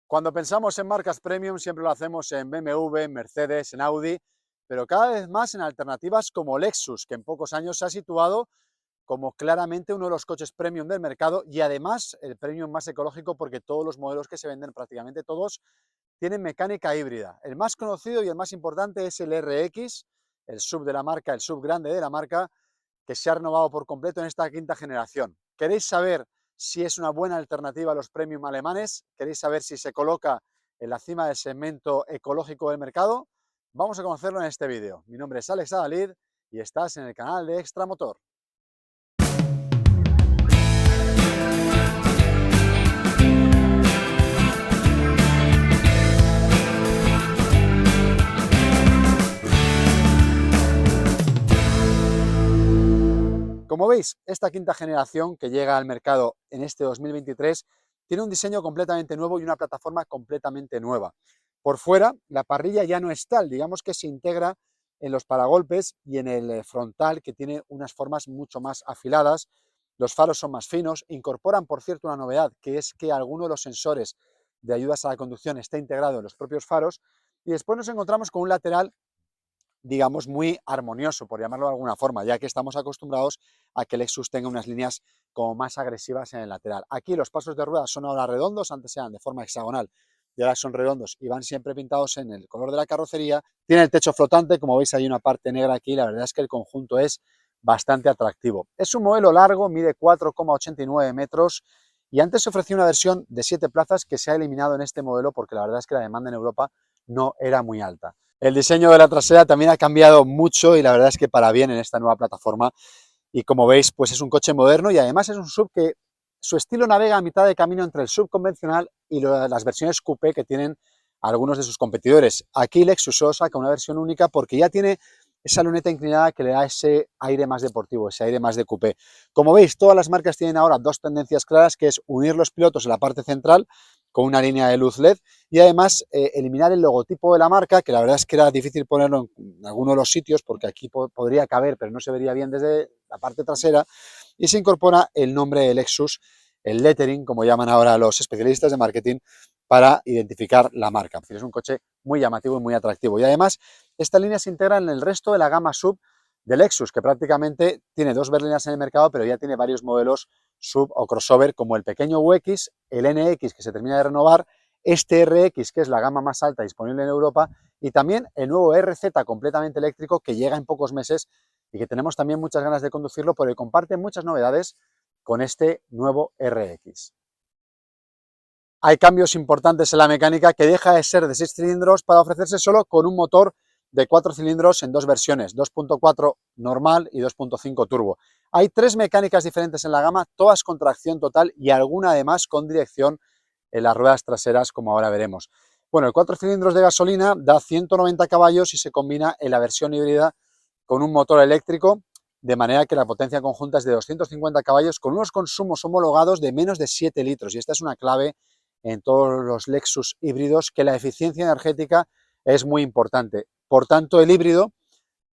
Cuando pensamos en marcas premium siempre lo hacemos en BMW, en Mercedes, en Audi, pero cada vez más en alternativas como Lexus, que en pocos años se ha situado como claramente uno de los coches premium del mercado y además el premium más ecológico porque todos los modelos que se venden, prácticamente todos, tienen mecánica híbrida. El más conocido y el más importante es el RX, el SUV de la marca, el SUV grande de la marca, que se ha renovado por completo en esta quinta generación. ¿Queréis saber si es una buena alternativa a los premium alemanes? ¿Queréis saber si se coloca en la cima del segmento ecológico del mercado? Vamos a conocerlo en este vídeo. Mi nombre es Alex Adalid y estás en el canal de Extra Motor. Como veis, esta quinta generación que llega al mercado en este 2023 tiene un diseño completamente nuevo y una plataforma completamente nueva. Por fuera, la parrilla ya no es tal, digamos que se integra en los paragolpes y en el frontal, que tiene unas formas mucho más afiladas. Los faros son más finos, incorporan, por cierto, una novedad, que es que alguno de los sensores de ayudas a la conducción está integrado en los propios faros. Y después nos encontramos con un lateral, digamos, muy armonioso, por llamarlo de alguna forma, ya que estamos acostumbrados a que el Lexus tenga unas líneas como más agresivas en el lateral. Aquí los pasos de ruedas son ahora redondos, antes eran de forma hexagonal y ahora son redondos y van siempre pintados en el color de la carrocería. Tiene el techo flotante, como veis hay una parte negra aquí, la verdad es que el conjunto es bastante atractivo. Es un modelo largo, mide 4,89 metros y antes se ofrecía una versión de 7 plazas que se ha eliminado en este modelo porque la verdad es que la demanda en Europa no era muy alta. El diseño de la trasera también ha cambiado mucho y la verdad es que para bien en esta nueva plataforma. Y como veis, pues es un coche moderno y además es un SUV que su estilo navega a mitad de camino entre el SUV convencional y las versiones coupé que tienen algunos de sus competidores. Aquí Lexus solo saca una versión única porque ya tiene esa luneta inclinada que le da ese aire más deportivo, ese aire más de coupé. Como veis, todas las marcas tienen ahora dos tendencias claras, que es unir los pilotos en la parte central con una línea de luz LED y además eliminar el logotipo de la marca, que la verdad es que era difícil ponerlo en alguno de los sitios porque aquí podría caber, pero no se vería bien desde la parte trasera, y se incorpora el nombre de Lexus, el lettering, como llaman ahora los especialistas de marketing, para identificar la marca. Es un coche muy llamativo y muy atractivo. Y además, esta línea se integra en el resto de la gama SUV de Lexus, que prácticamente tiene dos berlinas en el mercado, pero ya tiene varios modelos SUV o crossover, como el pequeño UX, el NX, que se termina de renovar, este RX, que es la gama más alta disponible en Europa, y también el nuevo RZ completamente eléctrico, que llega en pocos meses y que tenemos también muchas ganas de conducirlo porque comparte muchas novedades con este nuevo RX. Hay cambios importantes en la mecánica, que deja de ser de 6 cilindros para ofrecerse solo con un motor de 4 cilindros en dos versiones, 2.4 normal y 2.5 turbo. Hay tres mecánicas diferentes en la gama, todas con tracción total y alguna además con dirección en las ruedas traseras, como ahora veremos. Bueno, el 4 cilindros de gasolina da 190 caballos y se combina en la versión híbrida con un motor eléctrico, de manera que la potencia conjunta es de 250 caballos con unos consumos homologados de menos de 7 litros. Y esta es una clave en todos los Lexus híbridos, que la eficiencia energética es muy importante. Por tanto, el híbrido,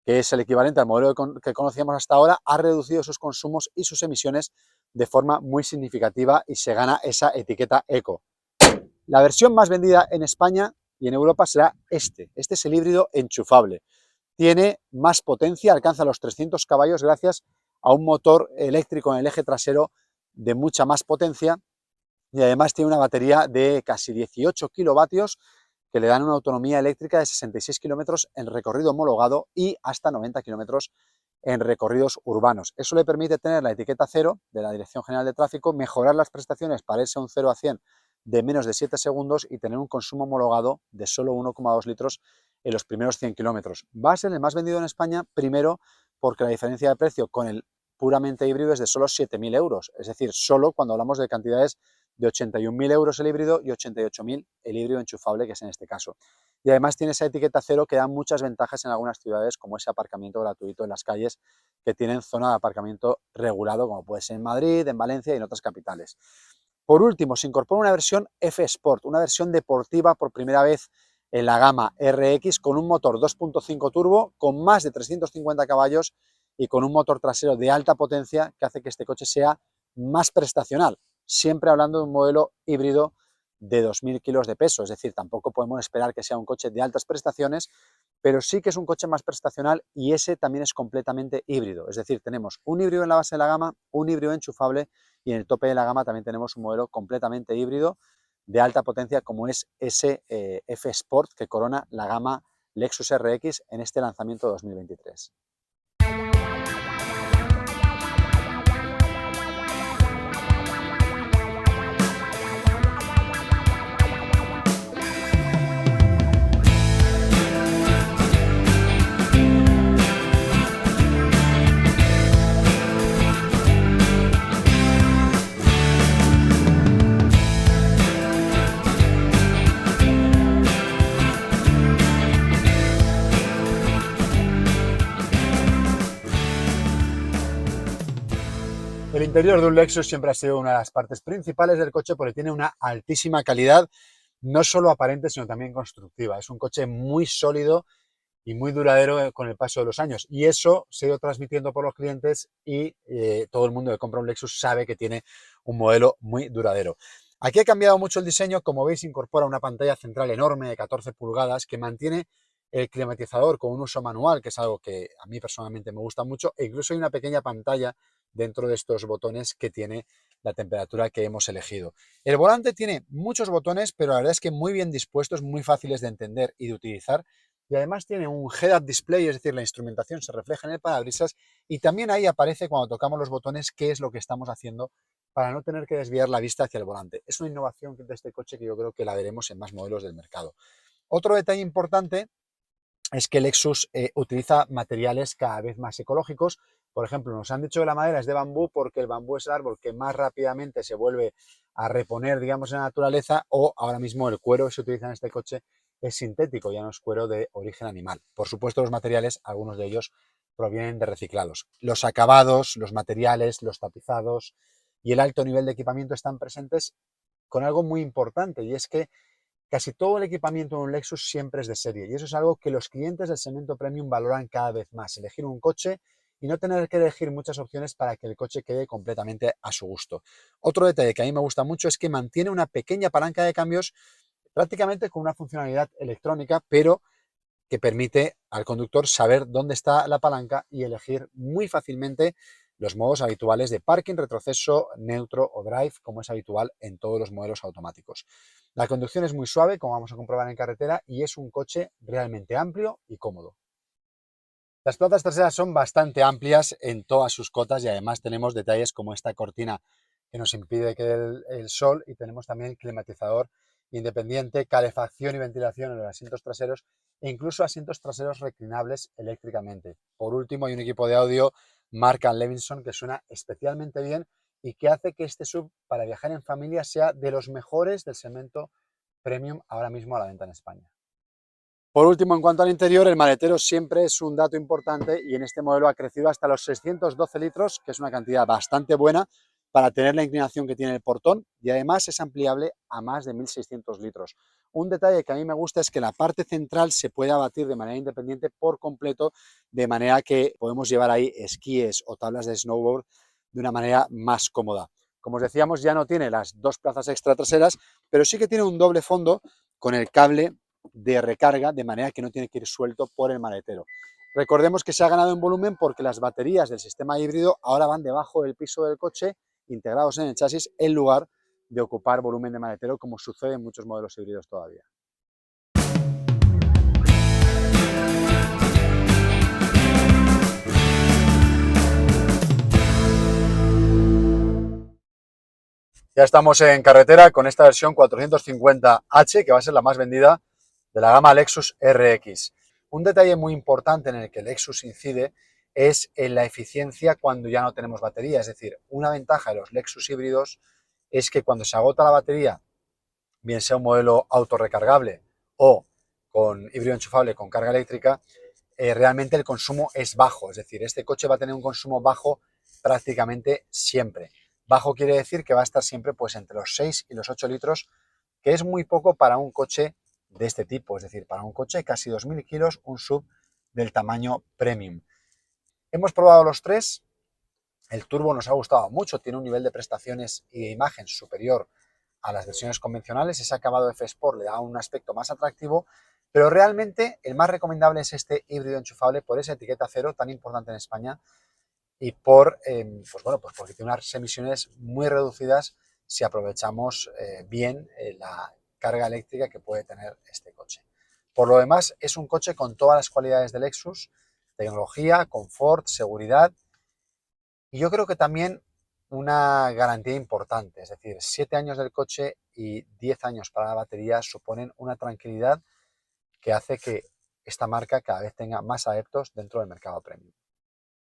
que es el equivalente al modelo que conocíamos hasta ahora, ha reducido sus consumos y sus emisiones de forma muy significativa y se gana esa etiqueta eco. La versión más vendida en España y en Europa será este. Este es el híbrido enchufable. Tiene más potencia, alcanza los 300 caballos gracias a un motor eléctrico en el eje trasero de mucha más potencia y además tiene una batería de casi 18 kilovatios que le dan una autonomía eléctrica de 66 kilómetros en recorrido homologado y hasta 90 kilómetros en recorridos urbanos. Eso le permite tener la etiqueta 0 de la Dirección General de Tráfico, mejorar las prestaciones para irse a un 0 a 100 de menos de 7 segundos y tener un consumo homologado de solo 1,2 litros en los primeros 100 kilómetros. Va a ser el más vendido en España, primero porque la diferencia de precio con el puramente híbrido es de solo 7.000 euros, es decir, solo cuando hablamos de cantidades de 81.000 euros el híbrido y 88.000 el híbrido enchufable, que es en este caso. Y además tiene esa etiqueta 0 que da muchas ventajas en algunas ciudades, como ese aparcamiento gratuito en las calles que tienen zona de aparcamiento regulado, como puede ser en Madrid, en Valencia y en otras capitales. Por último, se incorpora una versión F Sport, una versión deportiva por primera vez en la gama RX, con un motor 2.5 turbo, con más de 350 caballos y con un motor trasero de alta potencia que hace que este coche sea más prestacional, siempre hablando de un modelo híbrido de 2.000 kilos de peso, es decir, tampoco podemos esperar que sea un coche de altas prestaciones, pero sí que es un coche más prestacional y ese también es completamente híbrido, es decir, tenemos un híbrido en la base de la gama, un híbrido enchufable y en el tope de la gama también tenemos un modelo completamente híbrido de alta potencia como es ese F Sport que corona la gama Lexus RX en este lanzamiento de 2023. El interior de un Lexus siempre ha sido una de las partes principales del coche porque tiene una altísima calidad, no solo aparente, sino también constructiva. Es un coche muy sólido y muy duradero con el paso de los años. Y eso se ha ido transmitiendo por los clientes y todo el mundo que compra un Lexus sabe que tiene un modelo muy duradero. Aquí ha cambiado mucho el diseño. Como veis, incorpora una pantalla central enorme de 14 pulgadas que mantiene el climatizador con un uso manual, que es algo que a mí personalmente me gusta mucho, e incluso hay una pequeña pantalla dentro de estos botones que tiene la temperatura que hemos elegido. El volante tiene muchos botones, pero la verdad es que muy bien dispuestos, muy fáciles de entender y de utilizar. Y además tiene un head-up display, es decir, la instrumentación se refleja en el parabrisas y también ahí aparece cuando tocamos los botones qué es lo que estamos haciendo para no tener que desviar la vista hacia el volante. Es una innovación de este coche que yo creo que la veremos en más modelos del mercado. Otro detalle importante es que Lexus utiliza materiales cada vez más ecológicos. Por ejemplo, nos han dicho que la madera es de bambú porque el bambú es el árbol que más rápidamente se vuelve a reponer, digamos, en la naturaleza, o ahora mismo el cuero que se utiliza en este coche es sintético, ya no es cuero de origen animal. Por supuesto, los materiales, algunos de ellos provienen de reciclados. Los acabados, los materiales, los tapizados y el alto nivel de equipamiento están presentes con algo muy importante, y es que casi todo el equipamiento de un Lexus siempre es de serie y eso es algo que los clientes del segmento premium valoran cada vez más, elegir un coche y no tener que elegir muchas opciones para que el coche quede completamente a su gusto. Otro detalle que a mí me gusta mucho es que mantiene una pequeña palanca de cambios prácticamente con una funcionalidad electrónica, pero que permite al conductor saber dónde está la palanca y elegir muy fácilmente los modos habituales de parking, retroceso, neutro o drive, como es habitual en todos los modelos automáticos. La conducción es muy suave, como vamos a comprobar en carretera, y es un coche realmente amplio y cómodo. Las plazas traseras son bastante amplias en todas sus cotas y además tenemos detalles como esta cortina que nos impide que dé el sol, y tenemos también el climatizador independiente, calefacción y ventilación en los asientos traseros e incluso asientos traseros reclinables eléctricamente. Por último, hay un equipo de audio marca Levinson que suena especialmente bien y que hace que este SUV para viajar en familia sea de los mejores del segmento premium ahora mismo a la venta en España. Por último, en cuanto al interior, el maletero siempre es un dato importante y en este modelo ha crecido hasta los 612 litros, que es una cantidad bastante buena para tener la inclinación que tiene el portón, y además es ampliable a más de 1.600 litros. Un detalle que a mí me gusta es que la parte central se puede abatir de manera independiente por completo, de manera que podemos llevar ahí esquíes o tablas de snowboard de una manera más cómoda. Como os decíamos, ya no tiene las dos plazas extra traseras, pero sí que tiene un doble fondo con el cable de recarga, de manera que no tiene que ir suelto por el maletero. Recordemos que se ha ganado en volumen porque las baterías del sistema híbrido ahora van debajo del piso del coche, integrados en el chasis, en lugar de ocupar volumen de maletero, como sucede en muchos modelos híbridos todavía. Ya estamos en carretera con esta versión 450H, que va a ser la más vendida de la gama Lexus RX. Un detalle muy importante en el que Lexus incide es en la eficiencia cuando ya no tenemos batería. Es decir, una ventaja de los Lexus híbridos es que cuando se agota la batería, bien sea un modelo autorrecargable o con híbrido enchufable con carga eléctrica, realmente el consumo es bajo. Es decir, este coche va a tener un consumo bajo prácticamente siempre. Bajo quiere decir que va a estar siempre pues entre los 6 y los 8 litros, que es muy poco para un coche de este tipo, es decir, para un coche de casi 2.000 kilos, un SUV del tamaño premium. Hemos probado los tres, el turbo nos ha gustado mucho, tiene un nivel de prestaciones y de imagen superior a las versiones convencionales. Ese acabado F Sport le da un aspecto más atractivo, pero realmente el más recomendable es este híbrido enchufable por esa etiqueta cero tan importante en España y pues porque tiene unas emisiones muy reducidas si aprovechamos bien la carga eléctrica que puede tener este coche. Por lo demás, es un coche con todas las cualidades del Lexus: tecnología, confort, seguridad, y yo creo que también una garantía importante, es decir, 7 años del coche y 10 años para la batería suponen una tranquilidad que hace que esta marca cada vez tenga más adeptos dentro del mercado premium.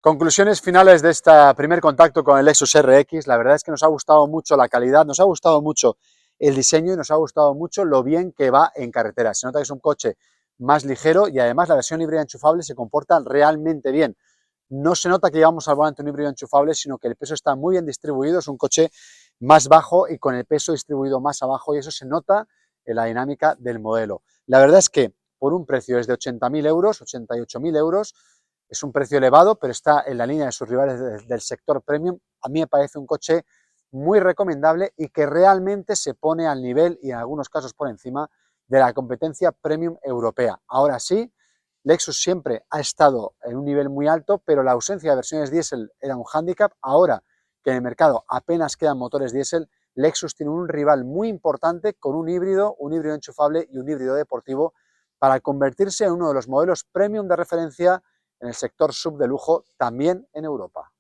Conclusiones finales de este primer contacto con el Lexus RX. La verdad es que nos ha gustado mucho la calidad, nos ha gustado mucho el diseño y nos ha gustado mucho lo bien que va en carretera. Se nota que es un coche más ligero y además la versión híbrida enchufable se comporta realmente bien. No se nota que llevamos al volante un híbrido enchufable, sino que el peso está muy bien distribuido. Es un coche más bajo y con el peso distribuido más abajo, y eso se nota en la dinámica del modelo. La verdad es que por un precio desde 80.000 euros, 88.000 euros, es un precio elevado, pero está en la línea de sus rivales del sector premium. A mí me parece un coche muy recomendable y que realmente se pone al nivel y en algunos casos por encima de la competencia premium europea. Ahora sí, Lexus siempre ha estado en un nivel muy alto, pero la ausencia de versiones diésel era un hándicap. Ahora que en el mercado apenas quedan motores diésel, Lexus tiene un rival muy importante con un híbrido enchufable y un híbrido deportivo para convertirse en uno de los modelos premium de referencia en el sector sub de lujo también en Europa.